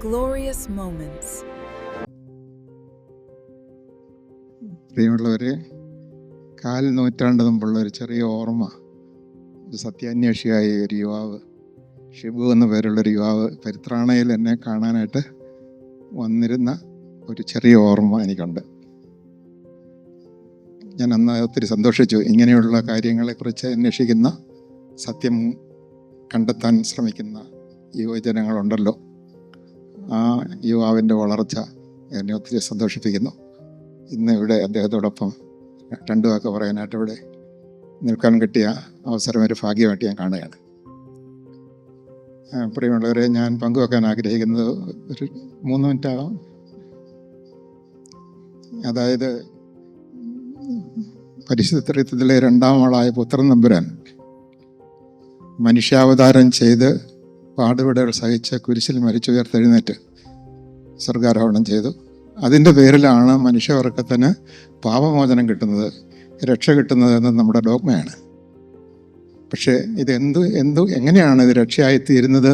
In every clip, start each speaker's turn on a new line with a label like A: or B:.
A: glorious moments.
B: പ്രിയമുള്ളവരെ, നൂറ്റാണ്ട് മുമ്പുള്ള ഒരു ചെറിയ ഓർമ്മ. ഒരു സത്യാന്വേഷിയായ ഒരു യുവാവ്, ഷിബു എന്ന പേരുള്ളൊരു യുവാവ് പരിത്രാണയിൽ എന്നെ കാണാനായിട്ട് വന്നിരുന്ന ഒരു ചെറിയ ഓർമ്മ എനിക്കുണ്ട്. ഞാൻ അന്ന് ഒത്തിരി സന്തോഷിച്ചു. ഇങ്ങനെയുള്ള കാര്യങ്ങളെക്കുറിച്ച് അന്വേഷിക്കുന്ന, സത്യം കണ്ടെത്താൻ ശ്രമിക്കുന്ന യുവജനങ്ങളുണ്ടല്ലോ. ആ യുവാവിൻ്റെ വളർച്ച എന്നെ ഒത്തിരി സന്തോഷിപ്പിക്കുന്നു. ഇന്ന് ഇവിടെ അദ്ദേഹത്തോടൊപ്പം രണ്ടു വാക്ക് പറയാനായിട്ട് ഇവിടെ നിൽക്കാൻ കിട്ടിയ അവസരം ഒരു ഭാഗ്യമായിട്ട് ഞാൻ കാണുകയാണ്. പ്രിയമുള്ളവരെ, ഞാൻ പങ്കുവെക്കാൻ ആഗ്രഹിക്കുന്നത് ഒരു 3 മിനിറ്റ് ആകാം. അതായത്, പരിശുദ്ധ ത്രിത്വത്തിലെ 2ാം ആളായ പുത്രൻ തമ്പുരാൻ മനുഷ്യാവതാരം ചെയ്ത് പാടുപെടൽ സഹിച്ച് കുരിശിൽ മരിച്ചുയർത്തെഴുന്നേറ്റ് സ്വർഗാരോഹണം ചെയ്തു. അതിൻ്റെ പേരിലാണ് മനുഷ്യവർഗത്തിന് പാപമോചനം കിട്ടുന്നത്, രക്ഷ കിട്ടുന്നത് എന്ന് നമ്മുടെ ഡോഗ്മയാണ്. പക്ഷേ ഇത് എങ്ങനെയാണ് ഇത് രക്ഷയായിത്തീരുന്നത്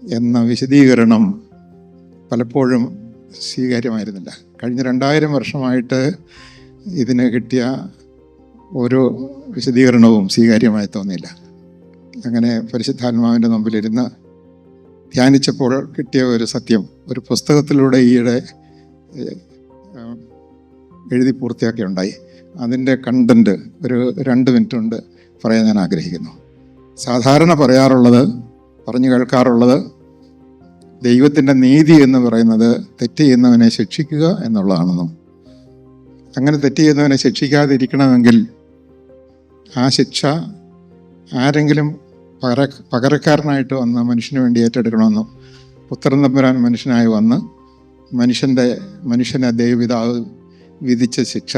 B: എന്ന വിശദീകരണം പലപ്പോഴും സ്വീകാര്യമായിരുന്നില്ല. കഴിഞ്ഞ 2000 വർഷമായിട്ട് ഇതിന് കിട്ടിയ ഓരോ വിശദീകരണവും സ്വീകാര്യമായി തോന്നിയില്ല. അങ്ങനെ പരിശുദ്ധാത്മാവിൻ്റെ മുമ്പിലിരുന്ന് ധ്യാനിച്ചപ്പോൾ കിട്ടിയ ഒരു സത്യം ഒരു പുസ്തകത്തിലൂടെ ഈയിടെ എഴുതി പൂർത്തിയാക്കിയുണ്ടായി. അതിൻ്റെ കണ്ടൻറ്റ് ഒരു 2 മിനിറ്റ് കൊണ്ട് പറയാൻ ഞാൻ ആഗ്രഹിക്കുന്നു. സാധാരണ പറഞ്ഞു കേൾക്കാറുള്ളത് ദൈവത്തിൻ്റെ നീതി എന്ന് പറയുന്നത് തെറ്റ് ചെയ്യുന്നവനെ ശിക്ഷിക്കുക എന്നുള്ളതാണെന്നും, അങ്ങനെ തെറ്റ് ചെയ്യുന്നവനെ ശിക്ഷിക്കാതിരിക്കണമെങ്കിൽ ആ ശിക്ഷ ആരെങ്കിലും പകരക്കാരനായിട്ട് വന്ന് മനുഷ്യന് വേണ്ടി ഏറ്റെടുക്കണമെന്നും, പുത്രൻ തമ്പുരാൻ മനുഷ്യനായി വന്ന് മനുഷ്യനെ ദൈവപിതാവ് വിധിച്ച ശിക്ഷ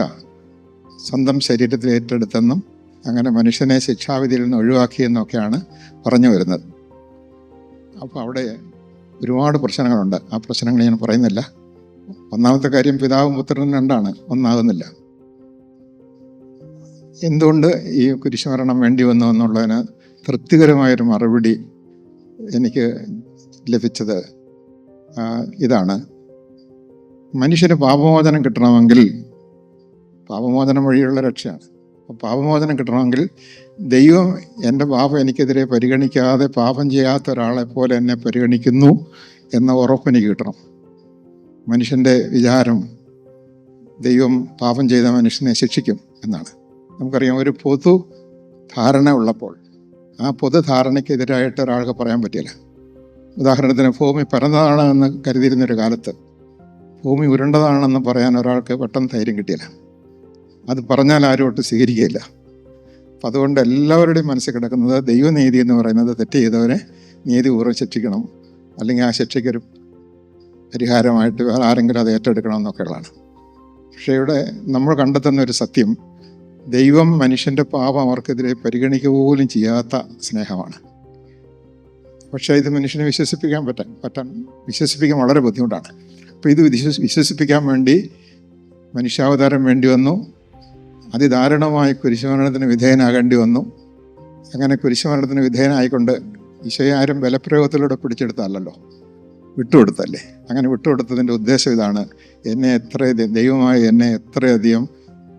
B: സ്വന്തം ശരീരത്തിൽ ഏറ്റെടുത്തെന്നും, അങ്ങനെ മനുഷ്യനെ ശിക്ഷാവിധിയിൽ നിന്ന് ഒഴിവാക്കിയെന്നൊക്കെയാണ് പറഞ്ഞു വരുന്നത്. അപ്പോൾ അവിടെ ഒരുപാട് പ്രശ്നങ്ങളുണ്ട്. ആ പ്രശ്നങ്ങൾ ഞാൻ പറയുന്നില്ല. ഒന്നാമത്തെ കാര്യം, പിതാവും പുത്രനും 2ആണ്, ഒന്നാകുന്നില്ല. എന്തുകൊണ്ട് ഈ കുരിശുമരണം വേണ്ടി വന്നു എന്നുള്ളതിന് തൃപ്തികരമായൊരു മറുപടി എനിക്ക് ലഭിച്ചത് ഇതാണ്. മനുഷ്യന് പാപമോചനം കിട്ടണമെങ്കിൽ, പാപമോചനം വഴിയുള്ള രക്ഷയാണ്. അപ്പോൾ പാപമോചനം കിട്ടണമെങ്കിൽ ദൈവം എൻ്റെ പാപം എനിക്കെതിരെ പരിഗണിക്കാതെ പാപം ചെയ്യാത്ത ഒരാളെ പോലെ എന്നെ പരിഗണിക്കുന്നു എന്ന ഉറപ്പെനിക്ക് കിട്ടണം. മനുഷ്യൻ്റെ വിചാരം ദൈവം പാപം ചെയ്ത മനുഷ്യനെ ശിക്ഷിക്കും എന്നാണ്. നമുക്കറിയാം, ഒരു പൊതു ധാരണ ഉള്ളപ്പോൾ ആ പൊതുധാരണയ്ക്കെതിരായിട്ട് ഒരാൾക്ക് പറയാൻ പറ്റില്ല. ഉദാഹരണത്തിന്, ഭൂമി പരന്നതാണെന്ന് കരുതിയിരുന്നൊരു കാലത്ത് ഭൂമി ഉരുണ്ടതാണെന്ന് പറയാൻ ഒരാൾക്ക് പെട്ടെന്ന് ധൈര്യം കിട്ടിയില്ല. അത് പറഞ്ഞാൽ ആരും ഒട്ടും സ്വീകരിക്കുകയില്ല. അപ്പം അതുകൊണ്ട് എല്ലാവരുടെയും മനസ്സിൽ കിടക്കുന്നത് ദൈവനീതി എന്ന് പറയുന്നത് തെറ്റ് ചെയ്തവരെ നീതിപൂർവ്വം ശിക്ഷിക്കണം, അല്ലെങ്കിൽ ആ ശിക്ഷയ്ക്കൊരു പരിഹാരമായിട്ട് വേറെ ആരെങ്കിലും അത് ഏറ്റെടുക്കണം എന്നൊക്കെയുള്ളതാണ്. പക്ഷേ ഇവിടെ നമ്മൾ കണ്ടെത്തുന്ന ഒരു സത്യം, ദൈവം മനുഷ്യൻ്റെ പാപം അവർക്കെതിരെ പരിഗണിക്കുക പോലും ചെയ്യാത്ത സ്നേഹമാണ്. പക്ഷേ ഇത് മനുഷ്യനെ വിശ്വസിപ്പിക്കാൻ വളരെ ബുദ്ധിമുട്ടാണ്. അപ്പോൾ ഇത് വിശ്വസിപ്പിക്കാൻ വേണ്ടി മനുഷ്യാവതാരം വേണ്ടി വന്നു. അതിദാരുണമായി കുരിശുമരണത്തിന് വിധേയനാകേണ്ടി വന്നു. അങ്ങനെ കുരിശുമരണത്തിന് വിധേയനായിക്കൊണ്ട് ഈശോയെ ആരും ബലപ്രയോഗത്തിലൂടെ പിടിച്ചെടുത്തല്ലോ, വിട്ടുകൊടുത്തല്ലേ. അങ്ങനെ വിട്ടുകൊടുത്തതിൻ്റെ ഉദ്ദേശം ഇതാണ്: ദൈവമായി എന്നെ എത്രയധികം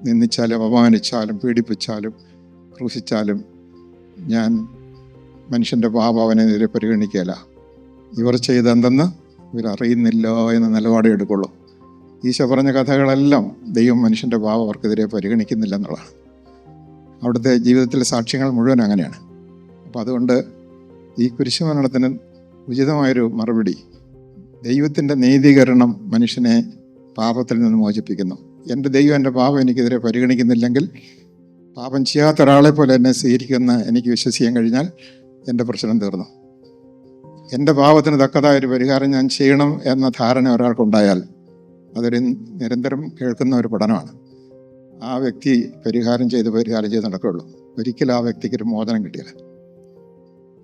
B: നിന്ദിച്ചാലും അപമാനിച്ചാലും പീഡിപ്പിച്ചാലും ക്രൂശിച്ചാലും ഞാൻ മനുഷ്യൻ്റെ പാപം അവനെതിരെ പരിഗണിക്കുകയില്ല. ഇവർ ചെയ്തെന്തെന്ന് ഇവരറിയുന്നില്ല എന്ന നിലപാടേ എടുക്കുള്ളൂ. ഈശോ പറഞ്ഞ കഥകളെല്ലാം ദൈവം മനുഷ്യൻ്റെ പാപം അവർക്കെതിരെ പരിഗണിക്കുന്നില്ല എന്നുള്ളതാണ്. അവിടുത്തെ ജീവിതത്തിലെ സാക്ഷ്യങ്ങൾ മുഴുവൻ അങ്ങനെയാണ്. അപ്പോൾ അതുകൊണ്ട് ഈ കുരിശുമരണത്തിന് ഉചിതമായൊരു മറുപടി, ദൈവത്തിൻ്റെ നീതീകരണം മനുഷ്യനെ പാപത്തിൽ നിന്ന് മോചിപ്പിക്കുന്നു. എൻ്റെ ദൈവം എൻ്റെ പാപം എനിക്കെതിരെ പരിഗണിക്കുന്നില്ലെങ്കിൽ, പാപം ചെയ്യാത്ത ഒരാളെ പോലെ എന്നെ സ്വീകരിക്കുന്ന എനിക്ക് വിശ്വസിക്കാൻ കഴിഞ്ഞാൽ എൻ്റെ പ്രശ്നം തീർന്നു. എൻ്റെ പാപത്തിന് തക്കതായൊരു പരിഹാരം ഞാൻ ചെയ്യണം എന്ന ധാരണ ഒരാൾക്കുണ്ടായാൽ അതൊരു നിരന്തരം കേൾക്കുന്ന ഒരു പഠനമാണ്. ആ വ്യക്തി പരിഹാരം ചെയ്ത് നടക്കുകയുള്ളൂ. ഒരിക്കലും ആ വ്യക്തിക്കൊരു മോചനം കിട്ടിയില്ല.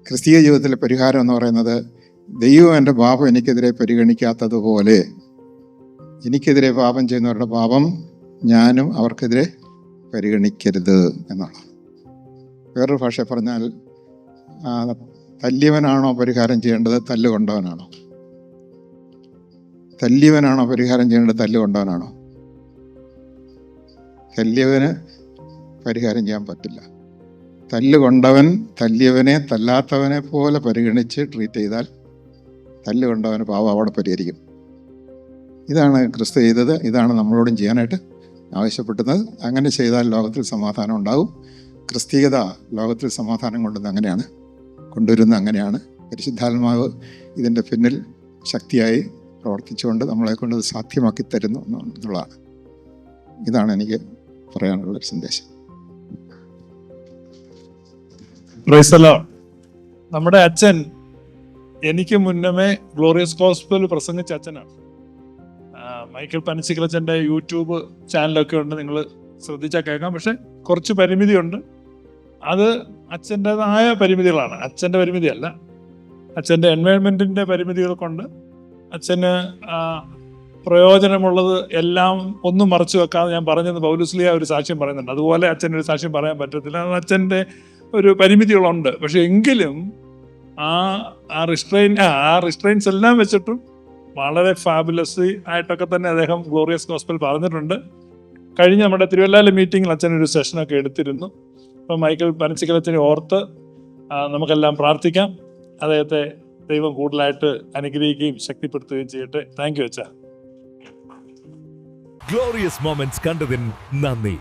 B: ക്രിസ്തീയ ജീവിതത്തിലെ പരിഹാരം എന്ന് പറയുന്നത്, ദൈവം എൻ്റെ പാപം എനിക്കെതിരെ പരിഗണിക്കാത്തതുപോലെ എനിക്കെതിരെ പാപം ചെയ്യുന്നവരുടെ പാപം ഞാനും അവർക്കെതിരെ പരിഗണിക്കരുത് എന്നാണ്. വേറൊരു ഭാഷ പറഞ്ഞാൽ, തല്ലിയവനാണോ പരിഹാരം ചെയ്യേണ്ടത്, തല്ലുകൊണ്ടവനാണോ? തല്ലിയവനാണോ പരിഹാരം ചെയ്യേണ്ടത്, തല്ലുകൊണ്ടവനാണോ? തല്ലിയവന് പരിഹാരം ചെയ്യാൻ പറ്റില്ല. തല്ലുകൊണ്ടവൻ തല്ലിയവനെ തല്ലാത്തവനെ പോലെ പരിഗണിച്ച് ട്രീറ്റ് ചെയ്താൽ തല്ലുകൊണ്ടവന് പാവം അവിടെ പരിഹരിക്കും. ഇതാണ് ക്രിസ്തു ചെയ്തത്, ഇതാണ് നമ്മളോടും ചെയ്യാനായിട്ട് ആവശ്യപ്പെടുന്നത്. അങ്ങനെ ചെയ്താൽ ലോകത്തിൽ സമാധാനം ഉണ്ടാകും. ക്രിസ്തീയത ലോകത്തിൽ സമാധാനം കൊണ്ടുവരുന്നത് അങ്ങനെയാണ്. പരിശുദ്ധാത്മാവ് ഇതിൻ്റെ പിന്നിൽ ശക്തിയായി പ്രവർത്തിച്ചുകൊണ്ട് നമ്മളെ കൊണ്ട് അത് സാധ്യമാക്കി തരുന്നു എന്നുള്ളതാണ്. ഇതാണ് എനിക്ക് പറയാനുള്ളൊരു സന്ദേശം.
A: Praise the Lord. നമ്മുടെ അച്ഛൻ എനിക്ക് മുന്നമേ ഗ്ലോറിയസ് ഗോസ്പൽ പ്രസംഗിച്ച അച്ഛനാണ്. മൈക്കിൾ പനച്ചിക്കലച്ചൻ്റെ യൂട്യൂബ് ചാനലൊക്കെ ഉണ്ട്, നിങ്ങൾ ശ്രദ്ധിച്ചാൽ കേൾക്കാം. പക്ഷെ കുറച്ച് പരിമിതിയുണ്ട്. അത് അച്ഛൻ്റെതായ പരിമിതികളാണ്, അച്ഛൻ്റെ പരിമിതിയല്ല. അച്ഛൻ്റെ എൻവയോൺമെൻറ്റിൻ്റെ പരിമിതികൾ കൊണ്ട് അച്ഛന് പ്രയോജനമുള്ളത് എല്ലാം ഒന്നും മറച്ചു വെക്കാതെ ഞാൻ പറഞ്ഞത് പൗലുസ്ലിയ ഒരു സാക്ഷ്യം പറയുന്നുണ്ട്. അതുപോലെ അച്ഛനൊരു സാക്ഷ്യം പറയാൻ പറ്റത്തില്ല, അത് അച്ഛൻ്റെ ഒരു പരിമിതികളുണ്ട്. പക്ഷെ എങ്കിലും ആ റിസ്ട്രെയിൻസ് എല്ലാം വെച്ചിട്ടും വളരെ ഫാബുലസ് ആയിട്ടൊക്കെ തന്നെ അദ്ദേഹം ഗ്ലോറിയസ് ഗോസ്പൽ പറഞ്ഞിട്ടുണ്ട്. കഴിഞ്ഞ നമ്മുടെ തിരുവല്ലയിലെ മീറ്റിങ്ങിൽ അച്ഛനൊരു സെഷനൊക്കെ എടുത്തിരുന്നു. അപ്പം മൈക്കിൾ പനച്ചിക്കലച്ചനെ ഓർത്ത് നമുക്കെല്ലാം പ്രാർത്ഥിക്കാം. അദ്ദേഹത്തെ ദൈവം കൂടുതലായിട്ട് അനുഗ്രഹിക്കുകയും ശക്തിപ്പെടുത്തുകയും ചെയ്യട്ടെ. താങ്ക് യു അച്ഛാ.
C: ഗ്ലോറിയസ് മൊമെന്റ്സ് കണ്ടതിന് നന്ദി.